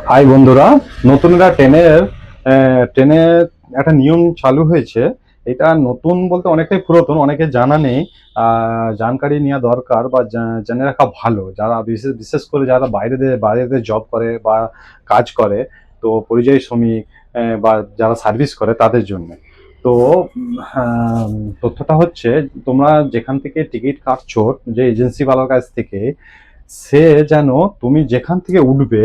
High বন্ধুরা, নতুন একটা ট্রেনে একটা নিয়ম চালু হয়েছে। এটা নতুন বলতে অনেকটাই পুরাতন, অনেকে জানা নেই। জানকারি নেওয়া দরকার বা জেনে রাখা ভালো, যারা বিশেষ বিশেষ করে যারা বাইরে জব করে বা কাজ করে, তো পরিযায়ী শ্রমিক বা যারা সার্ভিস করে তাদের জন্য। তো তথ্যটা হচ্ছে, তোমরা যেখান থেকে টিকিট কাটছো যে এজেন্সিওয়ালার কাছ থেকে, সে যেন তুমি যেখান থেকে উঠবে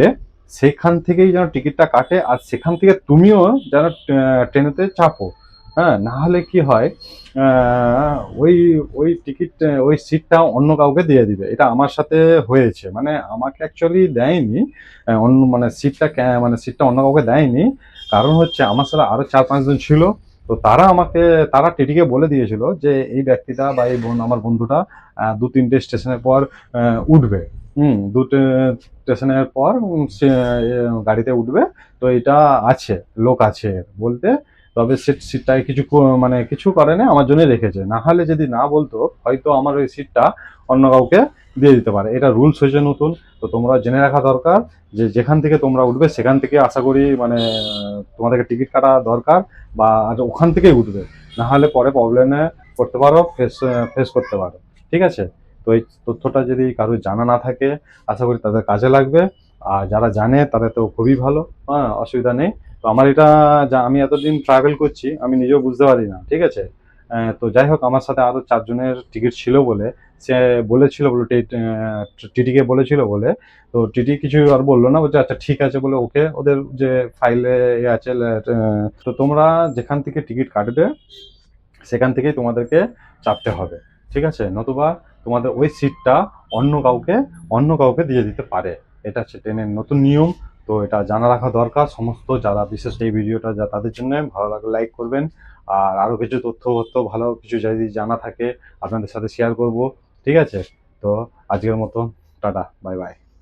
সেখান থেকেই যেন টিকিটটা কাটে, আর সেখান থেকে তুমিও যেন ট্রেনেতে চাপো। হ্যাঁ, না হলে কি হয়, ওই ওই টিকিট, ওই সিটটা অন্য কাউকে দিয়ে দিবে। এটা আমার সাথে হয়েছে, মানে আমাকে অ্যাকচুয়ালি দেয়নি। অন্য মানে সিটটা অন্য কাউকে দেয়নি। কারণ হচ্ছে আমার সাথে আরো 4-5 জন ছিল। তো তারা টিটিকে বলে দিয়েছিল যে এই ব্যক্তিটা বা আমার বন্ধুটা 2-3টে স্টেশনের পর উঠবে। দুটো স্টেশনের পর সে গাড়িতে উঠবে। তো এটা আছে, লোক আছে বলতে। তবে সিটটায় মানে কিছু করে না, আমার জন্য রেখেছে। না হলে যদি না বলতো, হয়তো আমার ওই সিটটা অন্য কাউকে দিয়ে দিতে পারে। এটা রুলস হয়েছে নতুন। তো তোমরা জেনে রাখা দরকার যে যেখান থেকে তোমরা উঠবে সেখান থেকে আশা করি মানে তোমাদেরকে টিকিট কাটা দরকার, বা ওখান থেকেই উঠবে। না হলে পরে প্রবলেমে পড়তে পারো, ফেস করতে পারো। ঠিক আছে? তো এই তথ্যটা যদি কারোর জানা না থাকে, আশা করি তাদের কাজে লাগবে। আর যারা জানে তাদের তো খুবই ভালো। হ্যাঁ, অসুবিধা নেই। তো আমার এটা, যা আমি এতদিন ট্রাভেল করছি, আমি নিজেও বুঝতে পারি না। ঠিক আছে? তো যাই হোক, আমার সাথে আরো 4 জনের টিকিট ছিল বলে সে বলেছিল, বলে টিটিকে বলেছিল বলে। তো টিটি কিছু আর বললো না, বলছে আচ্ছা ঠিক আছে বলে ওকে ওদের যে ফাইলে আছে। তো তোমরা যেখান থেকে টিকিট কাটবে সেখান থেকেই তোমাদেরকে চাপতে হবে। ঠিক আছে? নতুবা তোমাদের ওই সিটটা অন্য কাউকে দিয়ে দিতে পারে। এটা হচ্ছে ট্রেনের নতুন নিয়ম। তো এটা জানা রাখা দরকার সমস্ত যারা, বিশেষ এই ভিডিওটা যা তাদের জন্য। ভালো লাগলে লাইক করবেন। আর আরো কিছু তথ্য ভালো কিছু যদি জানা থাকে আপনাদের সাথে শেয়ার করব। ঠিক আছে? তো আজকের মতো টাটা, বাই বাই।